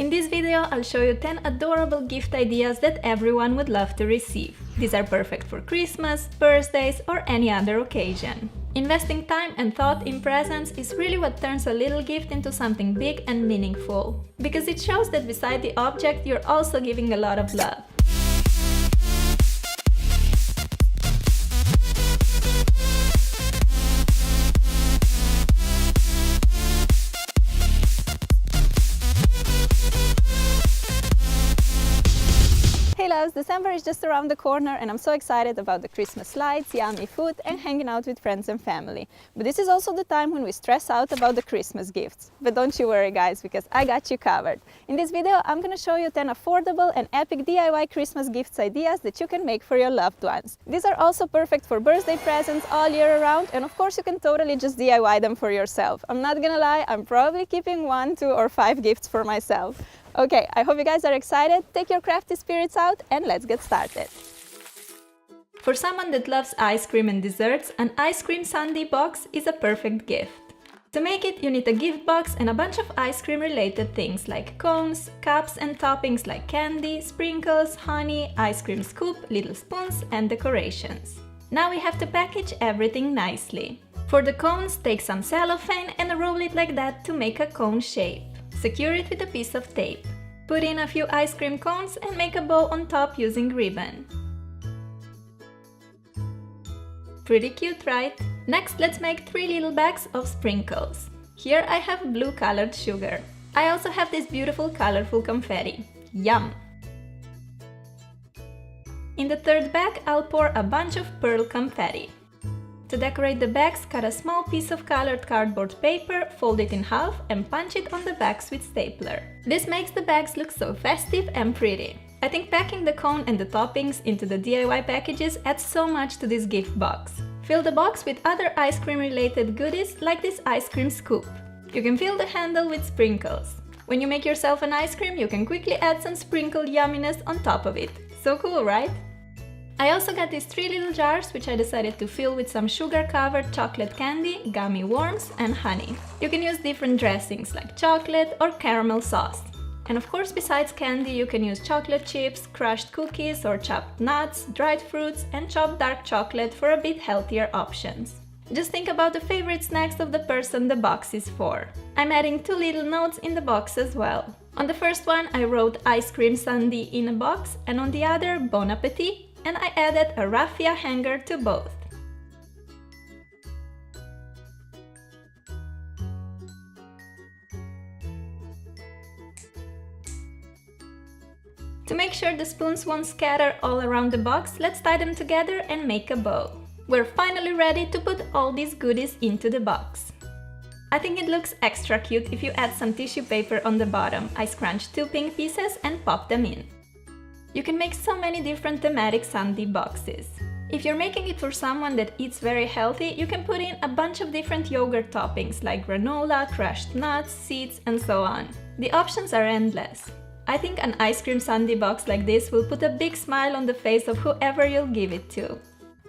In this video, I'll show you 10 adorable gift ideas that everyone would love to receive. These are perfect for Christmas, birthdays, or any other occasion. Investing time and thought in presents is really what turns a little gift into something big and meaningful, because it shows that beside the object, you're also giving a lot of love. Hey loves, December is just around the corner and I'm so excited about the Christmas lights, yummy food and hanging out with friends and family. But this is also the time when we stress out about the Christmas gifts. But don't you worry guys, because I got you covered. In this video I'm gonna show you 10 affordable and epic DIY Christmas gifts ideas that you can make for your loved ones. These are also perfect for birthday presents all year around, and of course you can totally just DIY them for yourself. I'm not gonna lie, I'm probably keeping 1, 2 or 5 gifts for myself. Okay, I hope you guys are excited, take your crafty spirits out and let's get started. For someone that loves ice cream and desserts, an ice cream sundae box is a perfect gift. To make it, you need a gift box and a bunch of ice cream related things like cones, cups and toppings like candy, sprinkles, honey, ice cream scoop, little spoons and decorations. Now we have to package everything nicely. For the cones, take some cellophane and roll it like that to make a cone shape. Secure it with a piece of tape. Put in a few ice cream cones and make a bow on top using ribbon. Pretty cute, right? Next, let's make 3 little bags of sprinkles. Here I have blue colored sugar. I also have this beautiful colorful confetti. Yum! In the third bag, I'll pour a bunch of pearl confetti. To decorate the bags, cut a small piece of colored cardboard paper, fold it in half and punch it on the bags with stapler. This makes the bags look so festive and pretty. I think packing the cone and the toppings into the DIY packages adds so much to this gift box. Fill the box with other ice cream related goodies like this ice cream scoop. You can fill the handle with sprinkles. When you make yourself an ice cream, you can quickly add some sprinkled yumminess on top of it. So cool, right? I also got these 3 little jars which I decided to fill with some sugar-covered chocolate candy, gummy worms and honey. You can use different dressings like chocolate or caramel sauce. And of course, besides candy, you can use chocolate chips, crushed cookies or chopped nuts, dried fruits and chopped dark chocolate for a bit healthier options. Just think about the favorite snacks of the person the box is for. I'm adding 2 little notes in the box as well. On the first one I wrote ice cream sundae in a box and on the other bon appetit, and I added a raffia hanger to both. To make sure the spoons won't scatter all around the box, let's tie them together and make a bow. We're finally ready to put all these goodies into the box. I think it looks extra cute if you add some tissue paper on the bottom. I scrunched 2 pink pieces and popped them in. You can make so many different thematic sundae boxes. If you're making it for someone that eats very healthy, you can put in a bunch of different yogurt toppings like granola, crushed nuts, seeds and so on. The options are endless. I think an ice cream sundae box like this will put a big smile on the face of whoever you'll give it to.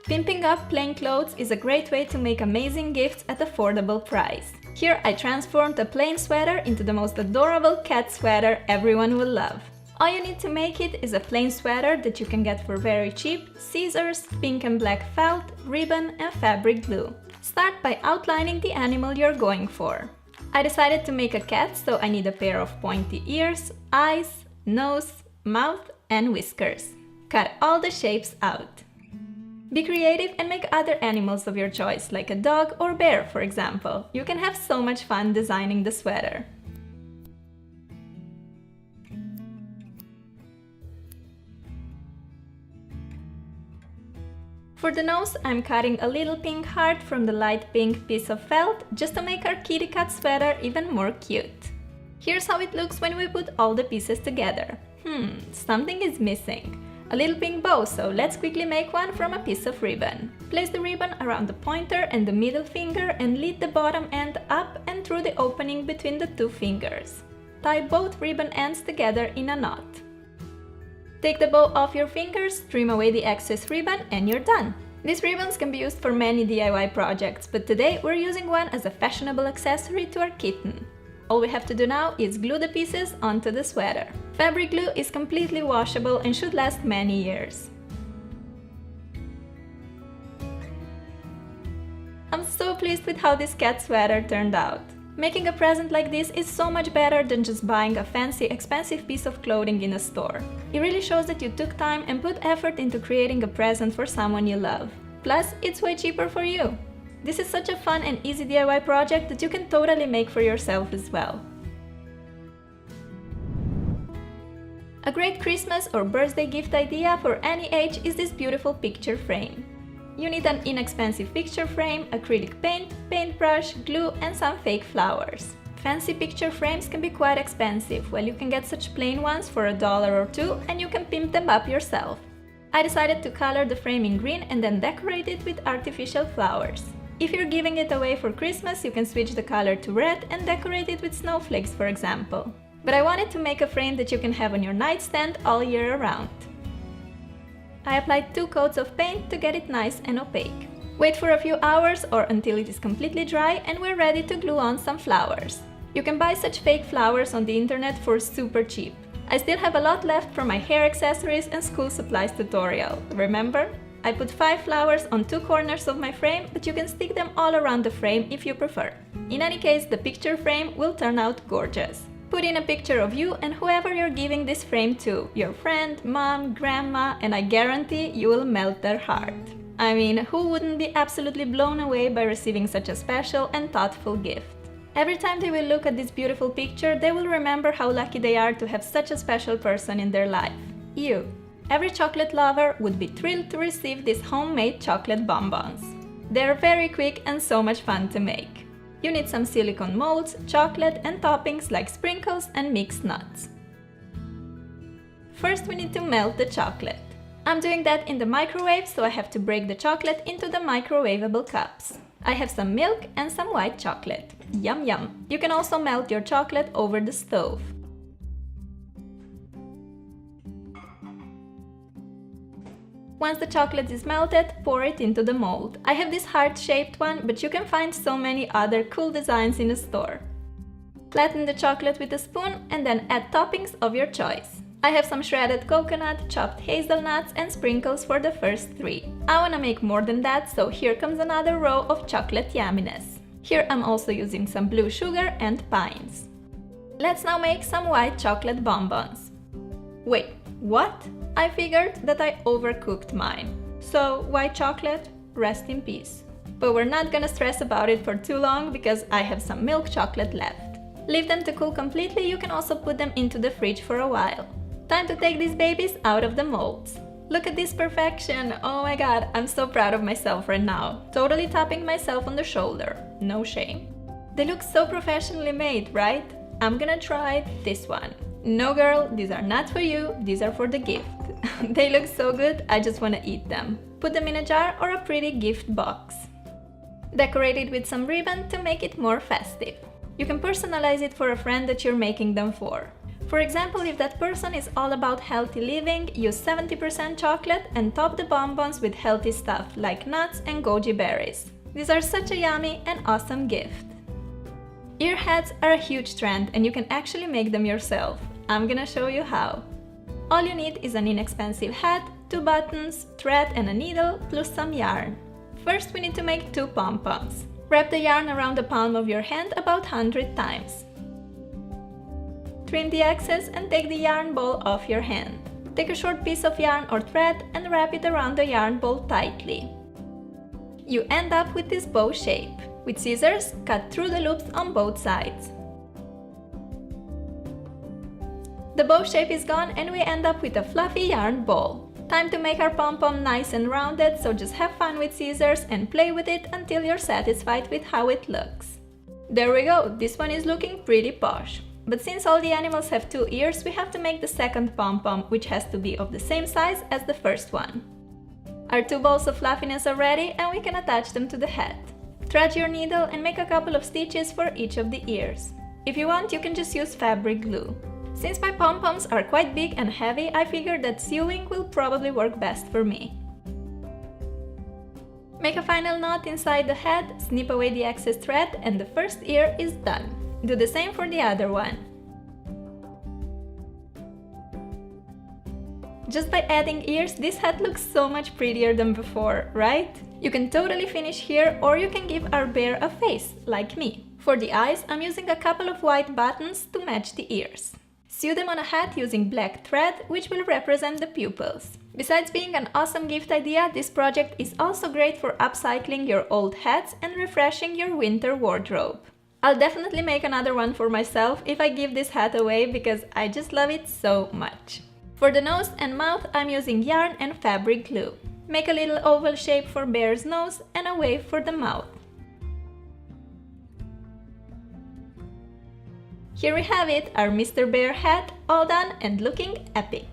Pimping up plain clothes is a great way to make amazing gifts at affordable price. Here I transformed a plain sweater into the most adorable cat sweater everyone will love. All you need to make it is a plain sweater that you can get for very cheap, scissors, pink and black felt, ribbon and fabric glue. Start by outlining the animal you're going for. I decided to make a cat, so I need a pair of pointy ears, eyes, nose, mouth and whiskers. Cut all the shapes out. Be creative and make other animals of your choice, like a dog or bear for example. You can have so much fun designing the sweater. For the nose, I'm cutting a little pink heart from the light pink piece of felt just to make our kitty cat sweater even more cute. Here's how it looks when we put all the pieces together. Something is missing. A little pink bow, so let's quickly make one from a piece of ribbon. Place the ribbon around the pointer and the middle finger and lead the bottom end up and through the opening between the 2 fingers. Tie both ribbon ends together in a knot. Take the bow off your fingers, trim away the excess ribbon and you're done! These ribbons can be used for many DIY projects, but today we're using one as a fashionable accessory to our kitten. All we have to do now is glue the pieces onto the sweater. Fabric glue is completely washable and should last many years. I'm so pleased with how this cat sweater turned out. Making a present like this is so much better than just buying a fancy, expensive piece of clothing in a store. It really shows that you took time and put effort into creating a present for someone you love. Plus, it's way cheaper for you. This is such a fun and easy DIY project that you can totally make for yourself as well. A great Christmas or birthday gift idea for any age is this beautiful picture frame. You need an inexpensive picture frame, acrylic paint, paintbrush, glue and some fake flowers. Fancy picture frames can be quite expensive, while you can get such plain ones for $1 or $2 and you can pimp them up yourself. I decided to color the frame in green and then decorate it with artificial flowers. If you're giving it away for Christmas, you can switch the color to red and decorate it with snowflakes, for example. But I wanted to make a frame that you can have on your nightstand all year around. I applied 2 coats of paint to get it nice and opaque. Wait for a few hours or until it is completely dry and we're ready to glue on some flowers. You can buy such fake flowers on the internet for super cheap. I still have a lot left for my hair accessories and school supplies tutorial, remember? I put 5 flowers on 2 corners of my frame, but you can stick them all around the frame if you prefer. In any case, the picture frame will turn out gorgeous. Put in a picture of you and whoever you're giving this frame to, your friend, mom, grandma, and I guarantee you will melt their heart. I mean, who wouldn't be absolutely blown away by receiving such a special and thoughtful gift? Every time they will look at this beautiful picture, they will remember how lucky they are to have such a special person in their life. You. Every chocolate lover would be thrilled to receive these homemade chocolate bonbons. They're very quick and so much fun to make. You need some silicone molds, chocolate and toppings like sprinkles and mixed nuts. First we need to melt the chocolate. I'm doing that in the microwave, so I have to break the chocolate into the microwavable cups. I have some milk and some white chocolate. Yum yum! You can also melt your chocolate over the stove. Once the chocolate is melted, pour it into the mold. I have this heart-shaped one, but you can find so many other cool designs in the store. Flatten the chocolate with a spoon and then add toppings of your choice. I have some shredded coconut, chopped hazelnuts and sprinkles for the first 3. I wanna make more than that, so here comes another row of chocolate yumminess. Here I'm also using some blue sugar and pines. Let's now make some white chocolate bonbons. Wait, what? I figured that I overcooked mine. So, white chocolate, rest in peace. But we're not gonna stress about it for too long because I have some milk chocolate left. Leave them to cool completely, you can also put them into the fridge for a while. Time to take these babies out of the molds. Look at this perfection! Oh my god, I'm so proud of myself right now. Totally tapping myself on the shoulder. No shame. They look so professionally made, right? I'm gonna try this one. No girl, these are not for you, these are for the gift. They look so good, I just wanna eat them. Put them in a jar or a pretty gift box. Decorate it with some ribbon to make it more festive. You can personalize it for a friend that you're making them for. For example, if that person is all about healthy living, use 70% chocolate and top the bonbons with healthy stuff like nuts and goji berries. These are such a yummy and awesome gift. Ear hats are a huge trend and you can actually make them yourself. I'm gonna show you how. All you need is an inexpensive hat, 2 buttons, thread and a needle, plus some yarn. First we need to make 2 pom-poms. Wrap the yarn around the palm of your hand about 100 times. Trim the excess and take the yarn ball off your hand. Take a short piece of yarn or thread and wrap it around the yarn ball tightly. You end up with this bow shape. With scissors, cut through the loops on both sides. The bow shape is gone and we end up with a fluffy yarn ball. Time to make our pom-pom nice and rounded, so just have fun with scissors and play with it until you're satisfied with how it looks. There we go, this one is looking pretty posh. But since all the animals have 2 ears, we have to make the second pom-pom, which has to be of the same size as the first one. Our 2 balls of fluffiness are ready and we can attach them to the head. Thread your needle and make a couple of stitches for each of the ears. If you want, you can just use fabric glue. Since my pom-poms are quite big and heavy, I figured that sewing will probably work best for me. Make a final knot inside the head, snip away the excess thread and the first ear is done. Do the same for the other one. Just by adding ears, this hat looks so much prettier than before, right? You can totally finish here, or you can give our bear a face, like me. For the eyes, I'm using a couple of white buttons to match the ears. Sew them on a hat using black thread, which will represent the pupils. Besides being an awesome gift idea, this project is also great for upcycling your old hats and refreshing your winter wardrobe. I'll definitely make another one for myself if I give this hat away because I just love it so much. For the nose and mouth, I'm using yarn and fabric glue. Make a little oval shape for bear's nose and a wave for the mouth. Here we have it, our Mr. Bear hat, all done and looking epic.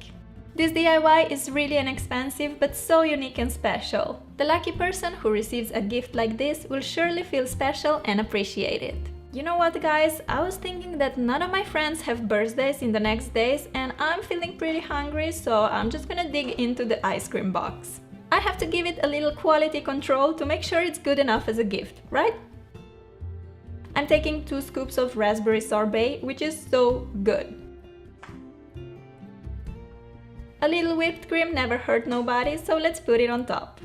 This DIY is really inexpensive but so unique and special. The lucky person who receives a gift like this will surely feel special and appreciated. You know what, guys, I was thinking that none of my friends have birthdays in the next days and I'm feeling pretty hungry, so I'm just gonna dig into the ice cream box. I have to give it a little quality control to make sure it's good enough as a gift, right? I'm taking 2 scoops of raspberry sorbet, which is so good. A little whipped cream never hurt nobody, so let's put it on top.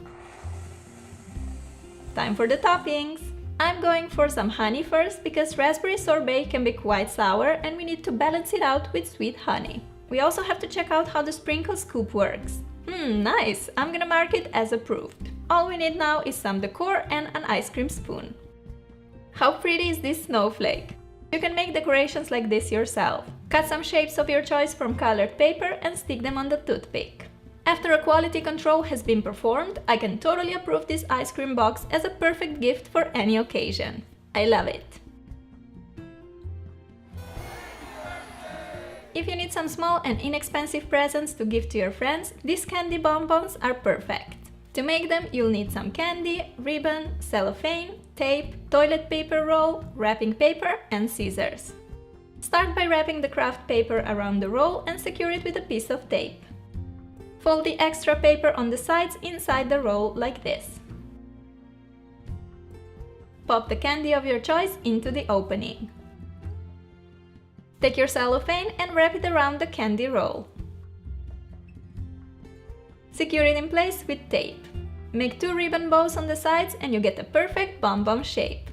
Time for the toppings! I'm going for some honey first because raspberry sorbet can be quite sour and we need to balance it out with sweet honey. We also have to check out how the sprinkle scoop works. Nice! I'm gonna mark it as approved. All we need now is some decor and an ice cream spoon. How pretty is this snowflake? You can make decorations like this yourself. Cut some shapes of your choice from colored paper and stick them on the toothpick. After a quality control has been performed, I can totally approve this ice cream box as a perfect gift for any occasion. I love it! If you need some small and inexpensive presents to give to your friends, these candy bonbons are perfect. To make them, you'll need some candy, ribbon, cellophane, tape, toilet paper roll, wrapping paper and scissors. Start by wrapping the craft paper around the roll and secure it with a piece of tape. Fold the extra paper on the sides inside the roll like this. Pop the candy of your choice into the opening. Take your cellophane and wrap it around the candy roll. Secure it in place with tape. Make 2 ribbon bows on the sides and you get a perfect bonbon shape.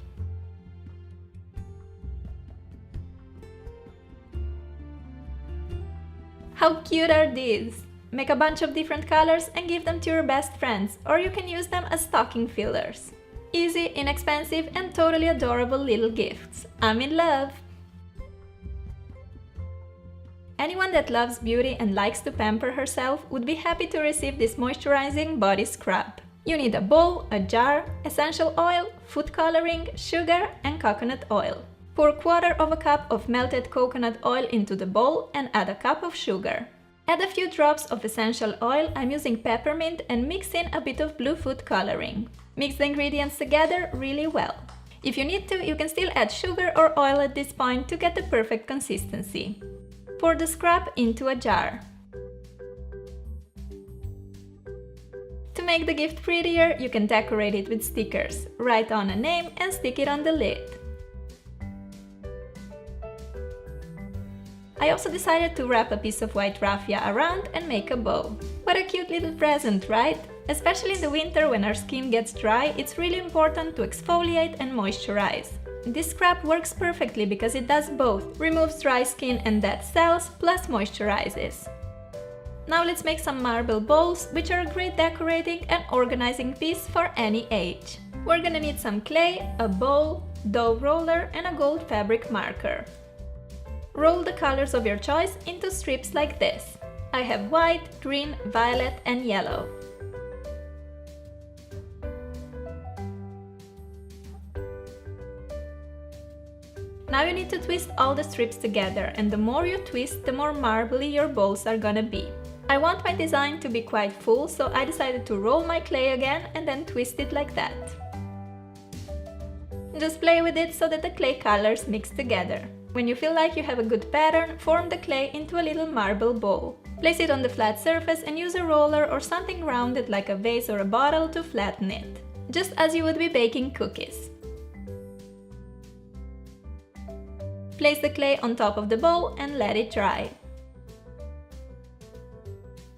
How cute are these? Make a bunch of different colors and give them to your best friends, or you can use them as stocking fillers. Easy, inexpensive and totally adorable little gifts. I'm in love! Anyone that loves beauty and likes to pamper herself would be happy to receive this moisturizing body scrub. You need a bowl, a jar, essential oil, food coloring, sugar and coconut oil. Pour 1/4 cup of melted coconut oil into the bowl and add a cup of sugar. Add a few drops of essential oil, I'm using peppermint, and mix in a bit of blue food coloring. Mix the ingredients together really well. If you need to, you can still add sugar or oil at this point to get the perfect consistency. Pour the scrub into a jar. To make the gift prettier, you can decorate it with stickers. Write on a name and stick it on the lid. I also decided to wrap a piece of white raffia around and make a bow. What a cute little present, right? Especially in the winter when our skin gets dry, it's really important to exfoliate and moisturize. This scrub works perfectly because it does both, removes dry skin and dead cells, plus moisturizes. Now let's make some marble bowls, which are a great decorating and organizing piece for any age. We're gonna need some clay, a bowl, dough roller and a gold fabric marker. Roll the colors of your choice into strips like this. I have white, green, violet and yellow. Now you need to twist all the strips together, and the more you twist, the more marbly your bowls are gonna be. I want my design to be quite full, so I decided to roll my clay again and then twist it like that. Just play with it so that the clay colors mix together. When you feel like you have a good pattern, form the clay into a little marble bowl. Place it on the flat surface and use a roller or something rounded like a vase or a bottle to flatten it, just as you would be baking cookies. place the clay on top of the bowl and let it dry.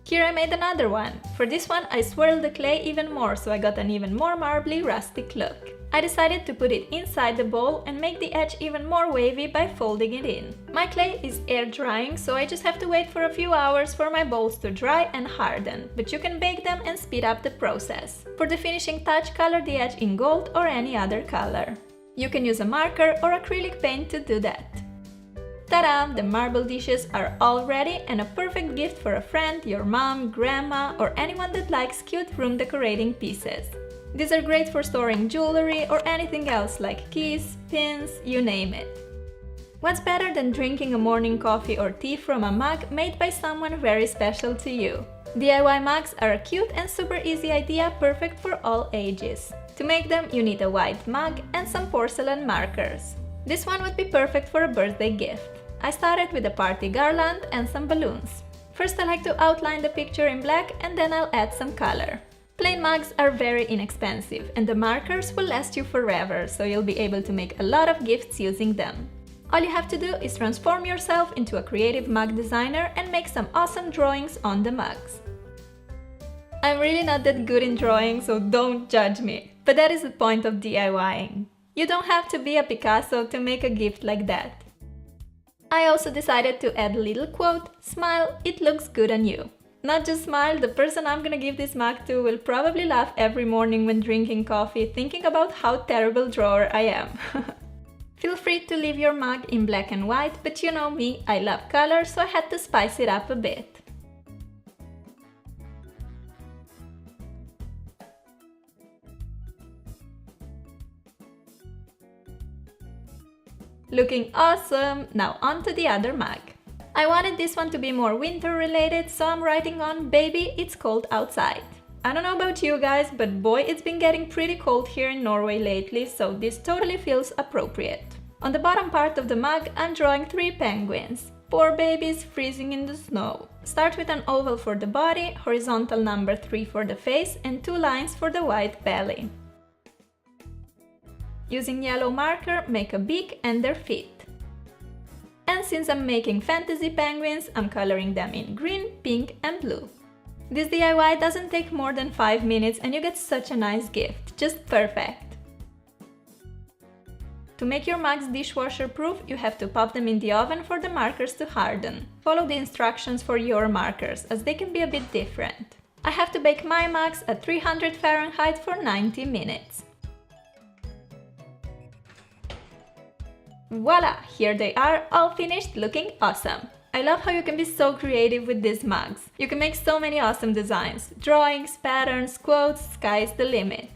Here I made another one. For this one I swirled the clay even more, so I got an even more marbly, rustic look. I decided to put it inside the bowl and make the edge even more wavy by folding it in. My clay is air drying, so I just have to wait for a few hours for my bowls to dry and harden, but you can bake them and speed up the process. For the finishing touch, color the edge in gold or any other color. You can use a marker or acrylic paint to do that. Ta-da! The marble dishes are all ready and a perfect gift for a friend, your mom, grandma, or anyone that likes cute room decorating pieces. These are great for storing jewelry or anything else like keys, pins, you name it. What's better than drinking a morning coffee or tea from a mug made by someone very special to you? DIY mugs are a cute and super easy idea, perfect for all ages. To make them, you need a white mug and some porcelain markers. This one would be perfect for a birthday gift. I started with a party garland and some balloons. First I like to outline the picture in black and then I'll add some color. Plain mugs are very inexpensive and the markers will last you forever, so you'll be able to make a lot of gifts using them. All you have to do is transform yourself into a creative mug designer and make some awesome drawings on the mugs. I'm really not that good in drawing, so don't judge me. But that is the point of DIYing. You don't have to be a Picasso to make a gift like that. I also decided to add a little quote, "Smile, it looks good on you." Not just smile, the person I'm gonna give this mug to will probably laugh every morning when drinking coffee, thinking about how terrible drawer I am. Feel free to leave your mug in black and white, but you know me, I love color, so I had to spice it up a bit. Looking awesome! Now on to the other mug. I wanted this one to be more winter related, so I'm writing on "Baby, it's cold outside." I don't know about you guys, but boy, it's been getting pretty cold here in Norway lately, so this totally feels appropriate. On the bottom part of the mug, I'm drawing 3 penguins. Poor babies freezing in the snow. Start with an oval for the body, horizontal number 3 for the face, and 2 lines for the white belly. Using yellow marker, make a beak and their feet. And since I'm making fantasy penguins, I'm coloring them in green, pink and blue. This DIY doesn't take more than 5 minutes and you get such a nice gift, just perfect. To make your mugs dishwasher proof, you have to pop them in the oven for the markers to harden. Follow the instructions for your markers, as they can be a bit different. I have to bake my mugs at 300 Fahrenheit for 90 minutes. Voila! Here they are, all finished, looking awesome! I love how you can be so creative with these mugs. You can make so many awesome designs. Drawings, patterns, quotes, sky's the limit.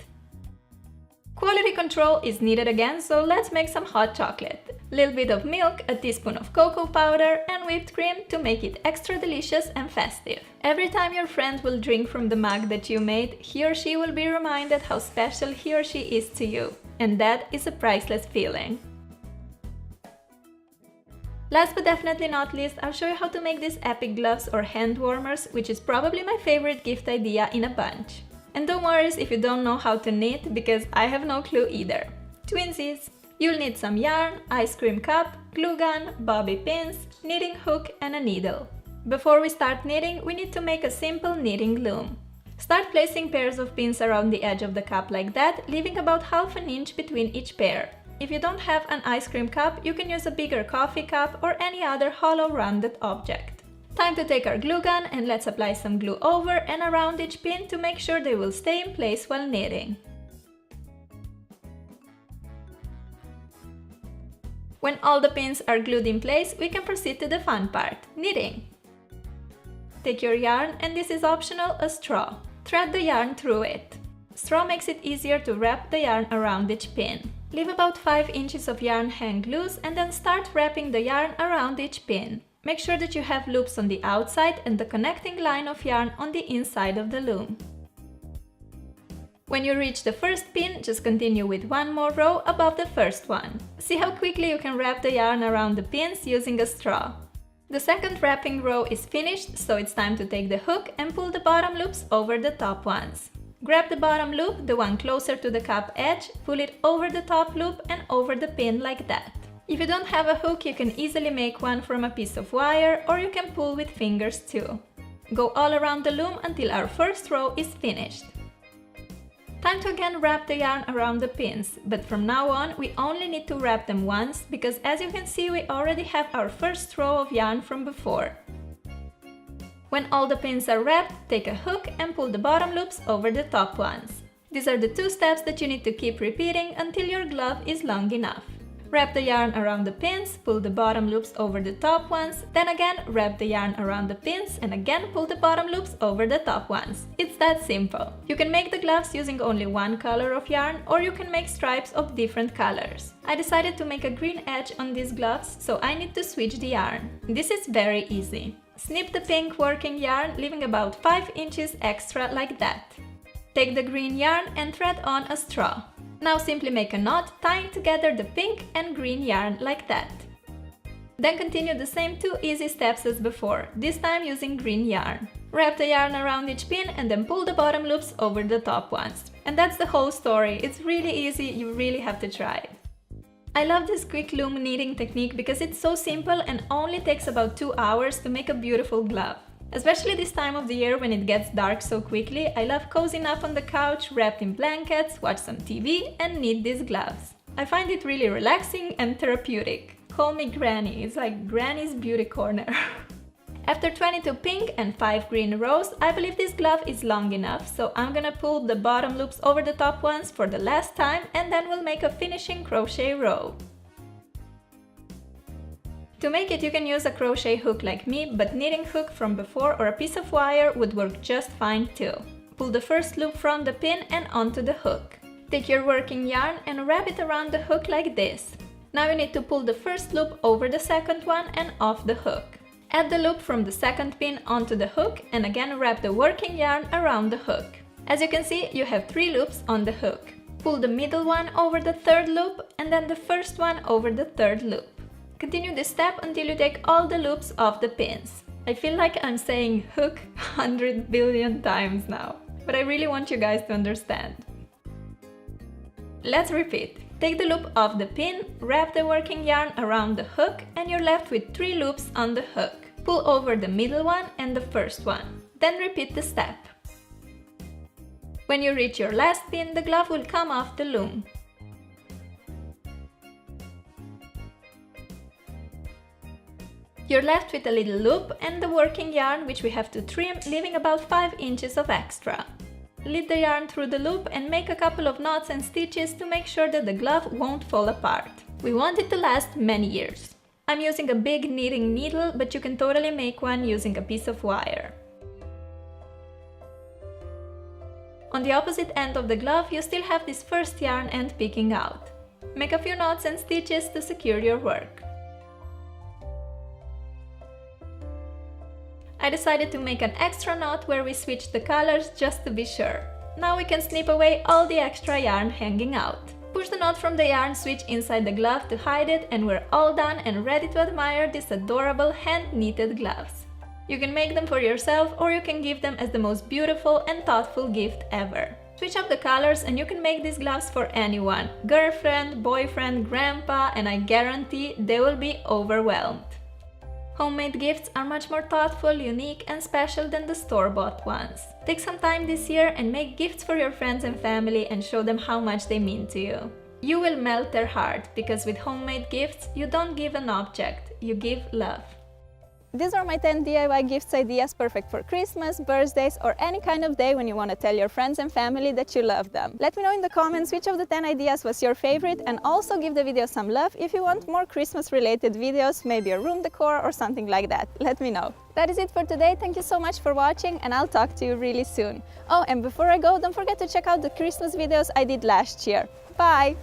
Quality control is needed again, so let's make some hot chocolate. Little bit of milk, a teaspoon of cocoa powder and whipped cream to make it extra delicious and festive. Every time your friend will drink from the mug that you made, he or she will be reminded how special he or she is to you. And that is a priceless feeling. Last but definitely not least, I'll show you how to make these epic gloves or hand warmers, which is probably my favorite gift idea in a bunch. And don't worry if you don't know how to knit, because I have no clue either. Twinsies! You'll need some yarn, ice cream cup, glue gun, bobby pins, knitting hook and a needle. Before we start knitting, we need to make a simple knitting loom. Start placing pairs of pins around the edge of the cup like that, leaving about ½ an inch between each pair. If you don't have an ice cream cup, you can use a bigger coffee cup or any other hollow rounded object. Time to take our glue gun and let's apply some glue over and around each pin to make sure they will stay in place while knitting. When all the pins are glued in place, we can proceed to the fun part, knitting. Take your yarn, and this is optional, a straw. Thread the yarn through it. Straw makes it easier to wrap the yarn around each pin. Leave about 5 inches of yarn hang loose and then start wrapping the yarn around each pin. Make sure that you have loops on the outside and the connecting line of yarn on the inside of the loom. When you reach the first pin, just continue with one more row above the first one. See how quickly you can wrap the yarn around the pins using a straw. The second wrapping row is finished, so it's time to take the hook and pull the bottom loops over the top ones. Grab the bottom loop, the one closer to the cup edge, pull it over the top loop and over the pin like that. If you don't have a hook, you can easily make one from a piece of wire, or you can pull with fingers too. Go all around the loom until our first row is finished. Time to again wrap the yarn around the pins, but from now on we only need to wrap them once, because as you can see we already have our first row of yarn from before. When all the pins are wrapped, take a hook and pull the bottom loops over the top ones. These are the 2 steps that you need to keep repeating until your glove is long enough. Wrap the yarn around the pins, pull the bottom loops over the top ones, then again wrap the yarn around the pins and again pull the bottom loops over the top ones. It's that simple. You can make the gloves using only one color of yarn, or you can make stripes of different colors. I decided to make a green edge on these gloves, so I need to switch the yarn. This is very easy. Snip the pink working yarn, leaving about 5 inches extra like that. Take the green yarn and thread on a straw. Now simply make a knot, tying together the pink and green yarn like that. Then continue the same 2 easy steps as before, this time using green yarn. Wrap the yarn around each pin and then pull the bottom loops over the top ones. And that's the whole story. It's really easy, you really have to try it. I love this quick loom knitting technique because it's so simple and only takes about 2 hours to make a beautiful glove. Especially this time of the year when it gets dark so quickly, I love cozying up on the couch, wrapped in blankets, watch some TV and knit these gloves. I find it really relaxing and therapeutic. Call me Granny, it's like Granny's beauty corner. After 22 pink and 5 green rows, I believe this glove is long enough, so I'm gonna pull the bottom loops over the top ones for the last time and then we'll make a finishing crochet row. To make it, you can use a crochet hook like me, but knitting hook from before or a piece of wire would work just fine too. Pull the first loop from the pin and onto the hook. Take your working yarn and wrap it around the hook like this. Now you need to pull the first loop over the second one and off the hook. Add the loop from the second pin onto the hook and again wrap the working yarn around the hook. As you can see, you have 3 loops on the hook. Pull the middle one over the third loop and then the first one over the third loop. Continue this step until you take all the loops off the pins. I feel like I'm saying hook 100 billion times now, but I really want you guys to understand. Let's repeat. Take the loop off the pin, wrap the working yarn around the hook and you're left with 3 loops on the hook. Pull over the middle one and the first one. Then repeat the step. When you reach your last pin, the glove will come off the loom. You're left with a little loop and the working yarn, which we have to trim, leaving about 5 inches of extra. Lead the yarn through the loop and make a couple of knots and stitches to make sure that the glove won't fall apart. We want it to last many years. I'm using a big knitting needle, but you can totally make one using a piece of wire. On the opposite end of the glove, you still have this first yarn end peeking out. Make a few knots and stitches to secure your work. I decided to make an extra knot where we switched the colors just to be sure. Now we can snip away all the extra yarn hanging out. Push the knot from the yarn switch inside the glove to hide it and we're all done and ready to admire these adorable hand-knitted gloves. You can make them for yourself or you can give them as the most beautiful and thoughtful gift ever. Switch up the colors and you can make these gloves for anyone. Girlfriend, boyfriend, grandpa, and I guarantee they will be overwhelmed. Homemade gifts are much more thoughtful, unique and special than the store-bought ones. Take some time this year and make gifts for your friends and family and show them how much they mean to you. You will melt their heart, because with homemade gifts, you don't give an object, you give love. These are my 10 DIY gifts ideas perfect for Christmas, birthdays or any kind of day when you want to tell your friends and family that you love them. Let me know in the comments which of the 10 ideas was your favorite, and also give the video some love if you want more Christmas related videos, maybe a room decor or something like that. Let me know. That is it for today. Thank you so much for watching and I'll talk to you really soon. Oh, and before I go, don't forget to check out the Christmas videos I did last year. Bye!